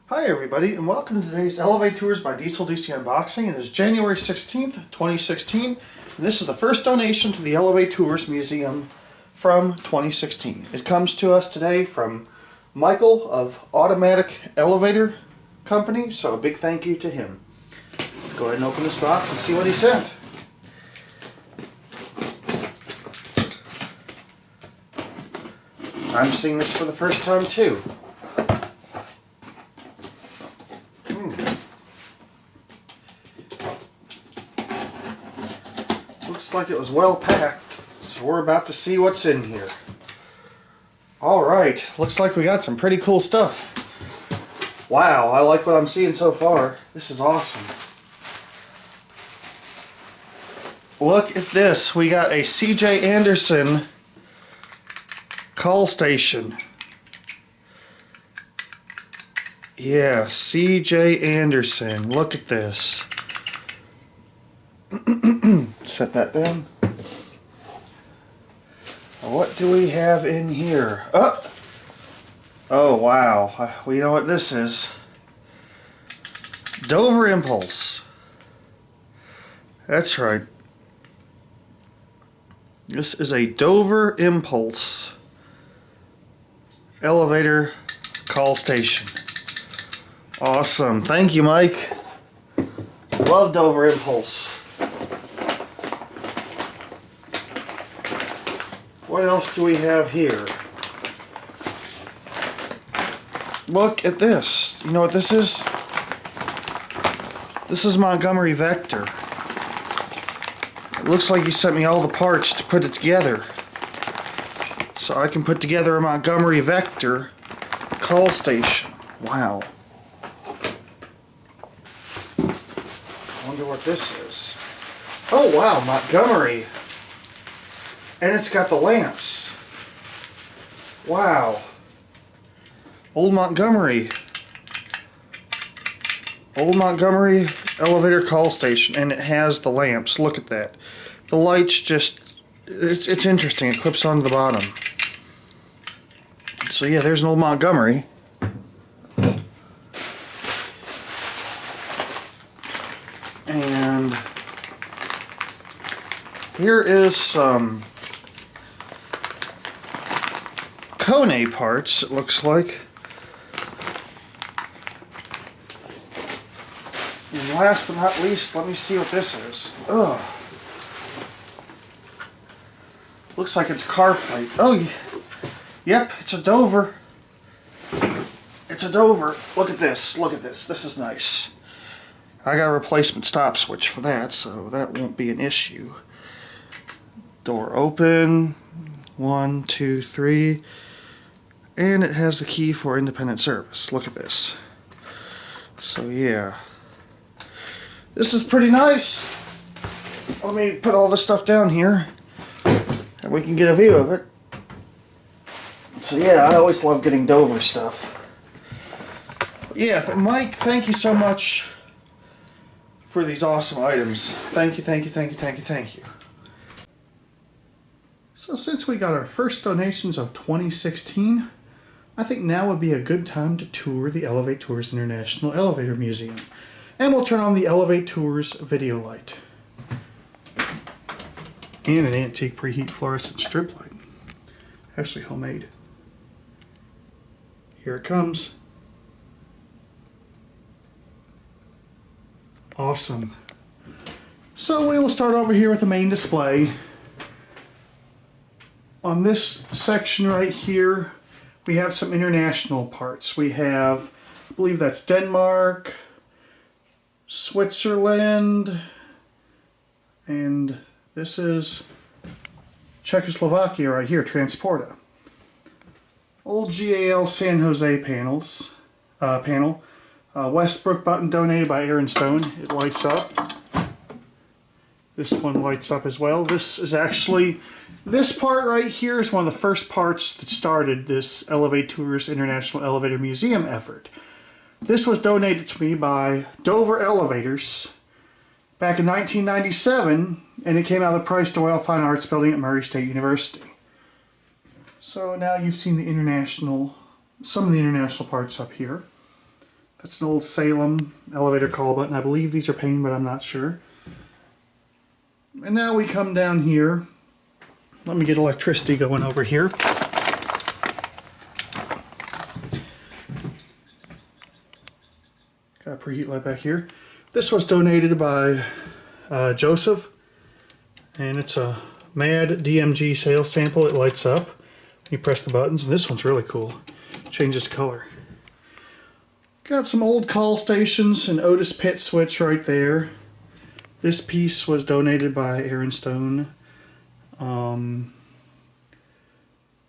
Hi everybody, and welcome to today's elevaTOURS by DieselDucy Unboxing. It is January 16th, 2016, and this is the first donation to the elevaTOURS Museum from 2016. It comes to us today from Michael of Automatic Elevator Company, so a big thank you to him. Let's go ahead and open this box and see what he sent. I'm seeing this for the first time too. Looks like it was well packed, so we're about to see what's in here. Alright, looks like we got some pretty cool stuff. Wow, I like what I'm seeing so far. This is awesome. Look at this, we got a C.J. Anderson call station. Yeah, C.J. Anderson. Look at this. Set that down. What do we have in here? Oh wow. Well, you know what this is? Dover Impulse. That's right. This is a Dover Impulse elevator call station. Awesome. Thank you, Mike. Love Dover Impulse. What else do we have here? Look at this. You know what this is? This is Montgomery Vector. It looks like he sent me all the parts to put it together. So I can put together a Montgomery Vector call station. Wow. I wonder what this is. Oh wow, Montgomery. And it's got the lamps. Wow. Old Montgomery. Old Montgomery elevator call station, and it has the lamps. Look at that. The lights just, it's interesting. It clips onto the bottom. So yeah, there's an old Montgomery. And here is some Kone parts, it looks like. And last but not least, let me see what this is. Ugh. Looks like it's car plate. Oh, yep, it's a Dover. It's a Dover. Look at this. Look at this. This is nice. I got a replacement stop switch for that, so that won't be an issue. Door open. 1, 2, 3. And it has the key for independent service. Look at this. So yeah. This is pretty nice. Let me put all this stuff down here and we can get a view of it. So yeah, I always love getting Dover stuff. Yeah, Mike, thank you so much for these awesome items. Thank you, thank you, thank you, thank you, thank you. So since we got our first donations of 2016, I think now would be a good time to tour the elevaTOURS International Elevator Museum. And we'll turn on the elevaTOURS video light. And an antique preheat fluorescent strip light. Actually homemade. Here it comes. Awesome. So we will start over here with the main display. On this section right here, we have some international parts. We have, I believe that's Denmark, Switzerland, and this is Czechoslovakia right here, Transporta. Old GAL San Jose panel. Westbrook button donated by Aaron Stone. It lights up. This one lights up as well. This is actually, this part right here is one of the first parts that started this elevaTOURS International Elevator Museum effort. This was donated to me by Dover Elevators back in 1997, and it came out of the Price Doyle Fine Arts Building at Murray State University. So now you've seen the international, some of the international parts up here. That's an old Salem elevator call button. I believe these are painted, but I'm not sure. And now we come down here. Let me get electricity going over here. Got a preheat light back here. This was donated by Joseph, and it's a MAD DMG sales sample. It lights up. You press the buttons, and this one's really cool. Changes color. Got some old call stations, an Otis pit switch right there. This piece was donated by Aaron Stone.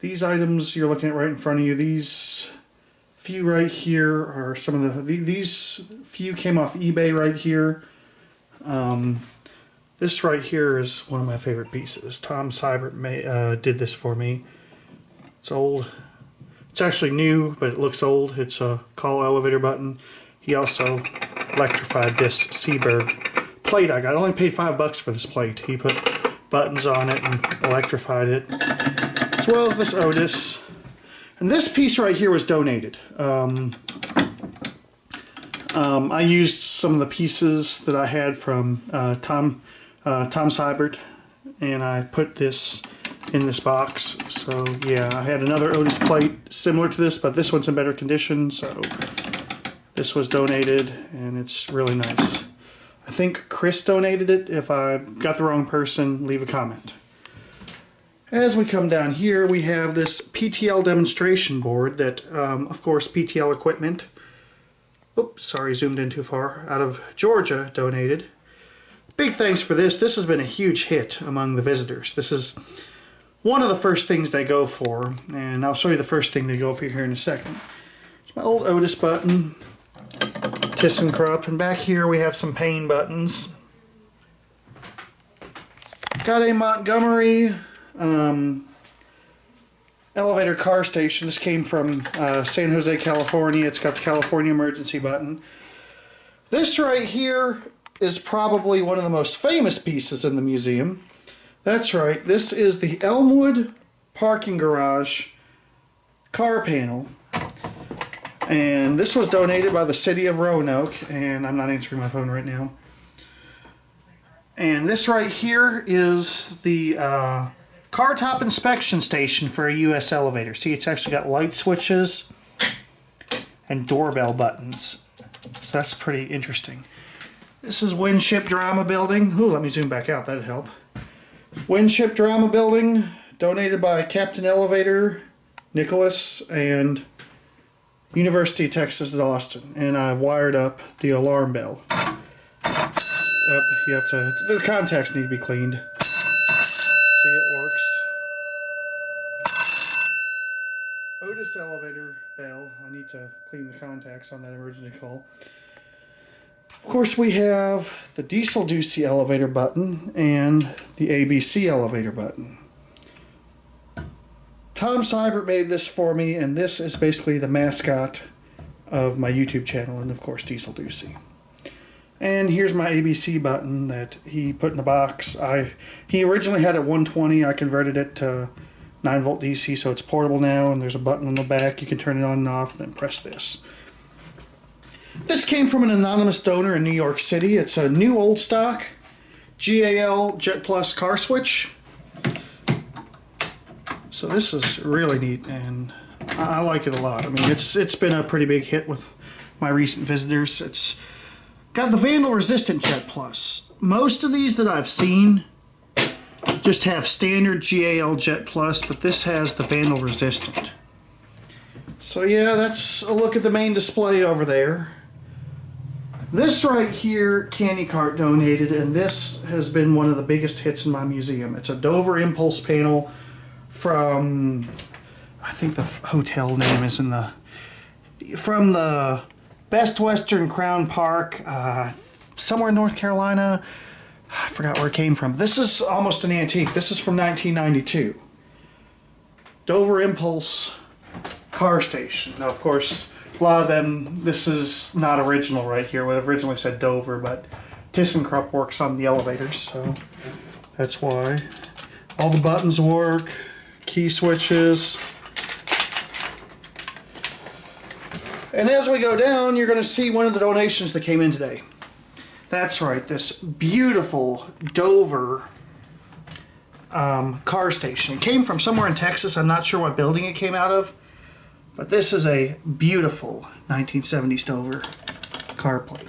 These items you're looking at right in front of you, these few right here are some of these few came off eBay right here. This right here is one of my favorite pieces. Tom Seibert did this for me. It's old. It's actually new, but it looks old. It's a call elevator button. He also electrified this Seaberg plate I got. I only paid $5 for this plate. He put buttons on it and electrified it, as well as this Otis. And this piece right here was donated. I used some of the pieces that I had from Tom Seibert, and I put this in this box. So yeah, I had another Otis plate similar to this, but this one's in better condition, so this was donated, and it's really nice. I think Chris donated it. If I got the wrong person, leave a comment. As we come down here, we have this Ptl Demonstration Board that, of course, Ptl Equipment, oops, sorry, zoomed in too far, out of Georgia donated. Big thanks for this. This has been a huge hit among the visitors. This is one of the first things they go for, and I'll show you the first thing they go for here in a second. It's my old Otis button, ThyssenKrupp, and back here we have some pain buttons. Got a Montgomery elevator car station. This came from San Jose, California. It's got the California emergency button. This right here is probably one of the most famous pieces in the museum. That's right, this is the Elmwood parking garage car panel. And this was donated by the city of Roanoke, and I'm not answering my phone right now. And this right here is the car top inspection station for a US elevator. See, it's actually got light switches and doorbell buttons. So that's pretty interesting. This is Winship Drama Building. Ooh, let me zoom back out, that'd help. Winship Drama Building, donated by Captain Elevator, Nicholas, and University of Texas at Austin. And I've wired up the alarm bell. You have to, the contacts need to be cleaned. See, it works. Otis elevator bell. I need to clean the contacts on that emergency call. Of course, we have the DieselDucy elevator button and the ABC elevator button. Tom Seibert made this for me, and this is basically the mascot of my YouTube channel, and of course DieselDucy. And here's my ABC button that he put in the box. He originally had it 120. I converted it to 9-volt DC, so it's portable now, and there's a button on the back. You can turn it on and off, and then press this. This came from an anonymous donor in New York City. It's a new old stock GAL Jet Plus car switch. So this is really neat, and I like it a lot. I mean, it's been a pretty big hit with my recent visitors. It's got the vandal resistant Jet Plus. Most of these that I've seen just have standard GAL Jet Plus, but this has the vandal resistant. So yeah, that's a look at the main display over there. This right here, Candy Cart donated, and this has been one of the biggest hits in my museum. It's a Dover impulse panel from, I think the hotel name is from the Best Western Crown Park, somewhere in North Carolina. I forgot where it came from. This is almost an antique. This is from 1992. Dover impulse car station. Now, of course, a lot of them, this is not original right here. What originally said Dover, but ThyssenKrupp works on the elevators, so that's why. All the buttons work, key switches. And as we go down, you're going to see one of the donations that came in today. That's right, this beautiful Dover car station. It came from somewhere in Texas. I'm not sure what building it came out of, but this is a beautiful 1970s Dover car plate.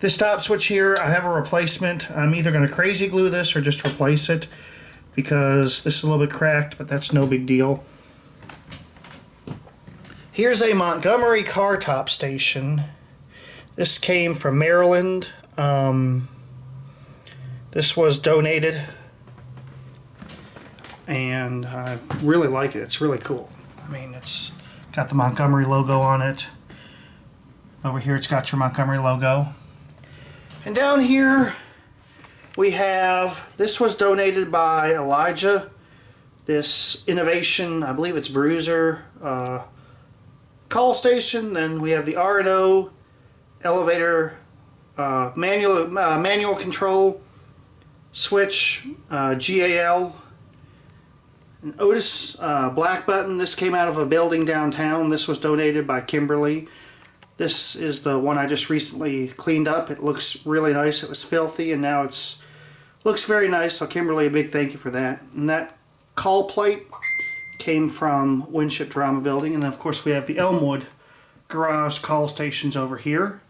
This top switch here, I have a replacement. I'm either going to crazy glue this or just replace it because this is a little bit cracked, but that's no big deal. Here's a Montgomery Car Top Station. This came from Maryland. This was donated, and I really like it. It's really cool. I mean, it's got the Montgomery logo on it. Over here it's got your Montgomery logo. And down here we have, this was donated by Elijah. This Innovation, I believe it's Bruiser call station. Then we have the R&O elevator manual control switch, GAL. An Otis black button. This came out of a building downtown. This was donated by Kimberly. This is the one I just recently cleaned up. It looks really nice. It was filthy and now it's looks very nice. So Kimberly, a big thank you for that. And that call plate came from Winship Drama Building. And then of course we have the Elmwood garage call stations over here.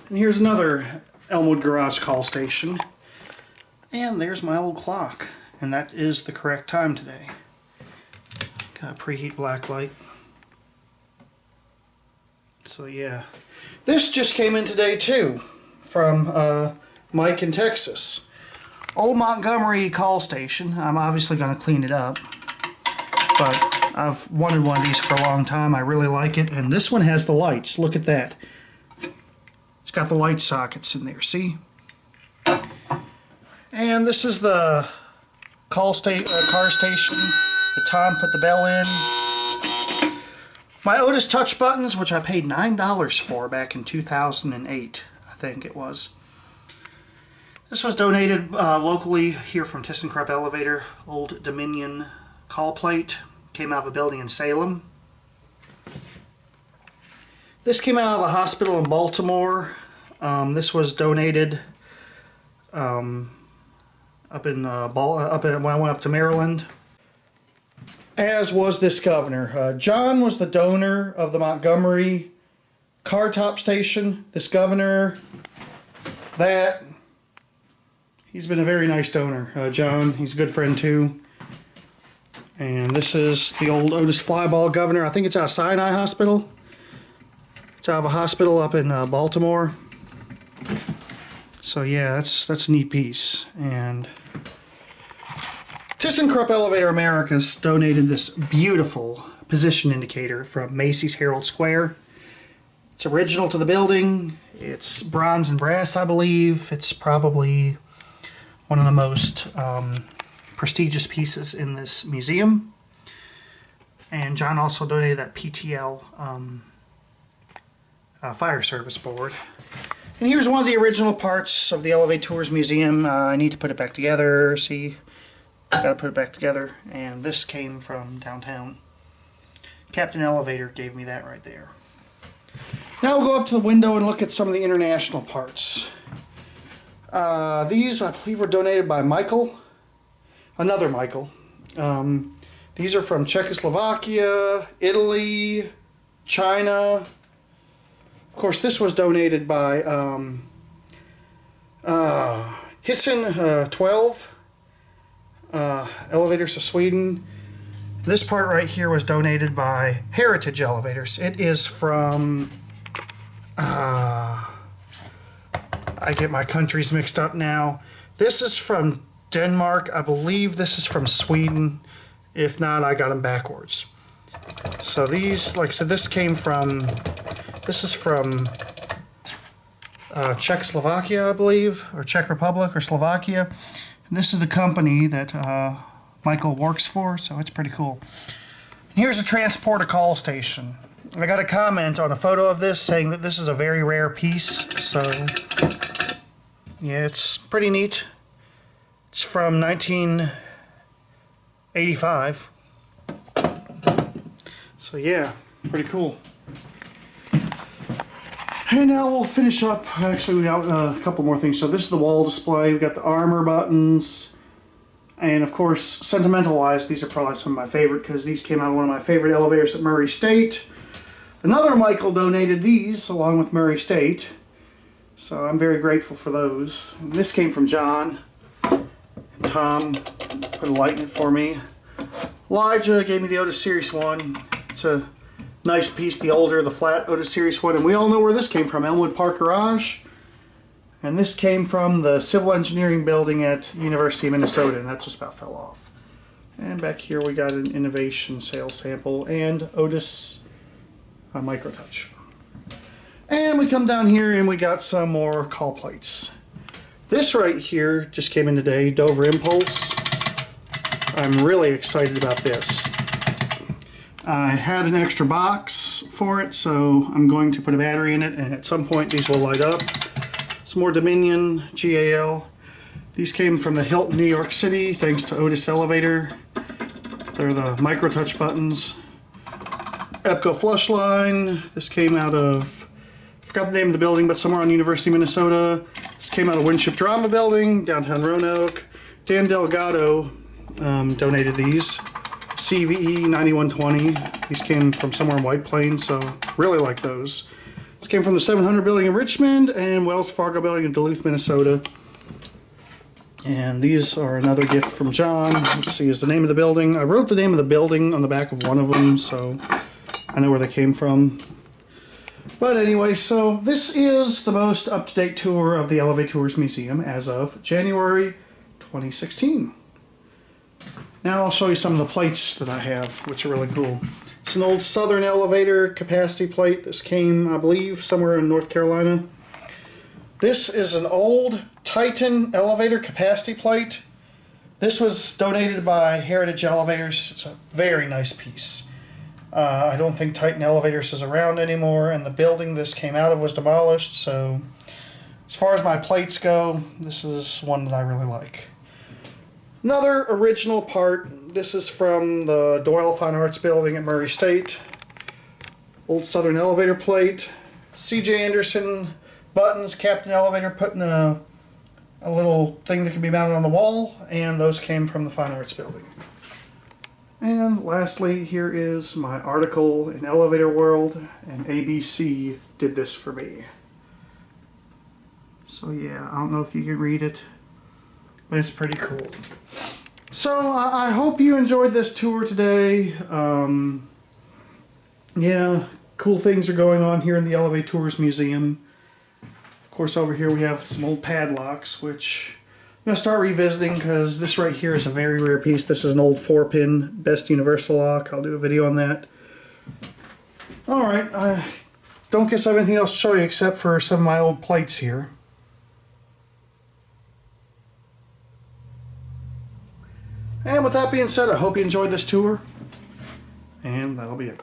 And here's another Elmwood garage call station. And there's my old clock. And that is the correct time today. Got a preheat black light. So yeah. This just came in today too. From Mike in Texas. Old Montgomery call station. I'm obviously going to clean it up. But I've wanted one of these for a long time. I really like it. And this one has the lights. Look at that. It's got the light sockets in there, see? And this is the car station that Tom put the bell in. My Otis touch buttons, which I paid $9 for back in 2008, I think it was. This was donated locally here from ThyssenKrupp Elevator. Old Dominion call plate. Came out of a building in Salem. This came out of a hospital in Baltimore. This was donated when I went up to Maryland. As was this governor. John was the donor of the Montgomery Car Top Station. This governor, he's been a very nice donor. John, he's a good friend too. And this is the old Otis Flyball governor. I think it's out of Sinai Hospital. It's out of a hospital up in Baltimore. So yeah, that's a neat piece. And ThyssenKrupp Elevator Americas donated this beautiful position indicator from Macy's Herald Square. It's original to the building. It's bronze and brass, I believe. It's probably one of the most prestigious pieces in this museum. And John also donated that Ptl fire service board. And here's one of the original parts of the elevaTOURS museum. I need to put it back together. See, gotta put it back together. And this came from downtown. Captain Elevator gave me that right there. Now we'll go up to the window and look at some of the international parts. These, I believe, were donated by Michael. Another Michael. These are from Czechoslovakia, Italy, China. Of course, this was donated by Hissen 12 Elevators of Sweden. This part right here was donated by Heritage Elevators. It is from, I get my countries mixed up now. This is from Denmark. I believe this is from Sweden. If not, I got them backwards. So these, like I said, this is from Czechoslovakia, I believe, or Czech Republic or Slovakia. And this is the company that Michael works for, so it's pretty cool. And here's a transporter call station. I got a comment on a photo of this saying that this is a very rare piece, so yeah, it's pretty neat. It's from 1985. So yeah, pretty cool. And now we'll finish up. Actually, we got a couple more things. So this is the wall display. We got the armor buttons. And of course, sentimental-wise, these are probably some of my favorite because these came out of one of my favorite elevators at Murray State. Another Michael donated these along with Murray State. So I'm very grateful for those. And this came from John. And Tom put a light in it for me. Elijah gave me the Otis Series one. It's a nice piece, the older, the flat Otis Series one. And we all know where this came from, Elmwood Park Garage. And this came from the Civil Engineering building at University of Minnesota, and that just about fell off. And back here we got an Innovation sales sample and Otis Microtouch. And we come down here and we got some more call plates. This right here just came in today, Dover Impulse. I'm really excited about this. I had an extra box for it, so I'm going to put a battery in it, and at some point these will light up. Some more Dominion GAL. These came from the Hilton, New York City, thanks to Otis Elevator. They're the Microtouch buttons. EPCO flush line. This came out of, I forgot the name of the building, but somewhere on University of Minnesota. This came out of Winship Drama Building, downtown Roanoke. Dan Delgado donated these. CVE 9120. These came from somewhere in White Plains, so really like those. This came from the 700 building in Richmond and Wells Fargo building in Duluth, Minnesota. And these are another gift from John. Let's see, is the name of the building. I wrote the name of the building on the back of one of them, so I know where they came from. But anyway, so this is the most up-to-date tour of the elevaTOURS Museum as of January 2016. Now I'll show you some of the plates that I have, which are really cool. It's an old Southern Elevator capacity plate. This came, I believe, somewhere in North Carolina. This is an old Titan elevator capacity plate. This was donated by Heritage Elevators. It's a very nice piece. I don't think Titan Elevators is around anymore, and the building this came out of was demolished, so as far as my plates go, this is one that I really like. Another original part. This is from the Doyle Fine Arts building at Murray State. Old Southern Elevator plate. C.J. Anderson buttons, Captain Elevator, putting a little thing that can be mounted on the wall, and those came from the Fine Arts building. And lastly, here is my article in Elevator World, and ABC did this for me. So yeah, I don't know if you can read it, but it's pretty cool. So I hope you enjoyed this tour today. Yeah, cool things are going on here in the elevaTOURS Museum. Of course, over here we have some old padlocks, which I'm going to start revisiting because this right here is a very rare piece. This is an old 4-pin Best Universal lock. I'll do a video on that. Alright, I don't guess I have anything else to show you except for some of my old plates here. And with that being said, I hope you enjoyed this tour, and that'll be it.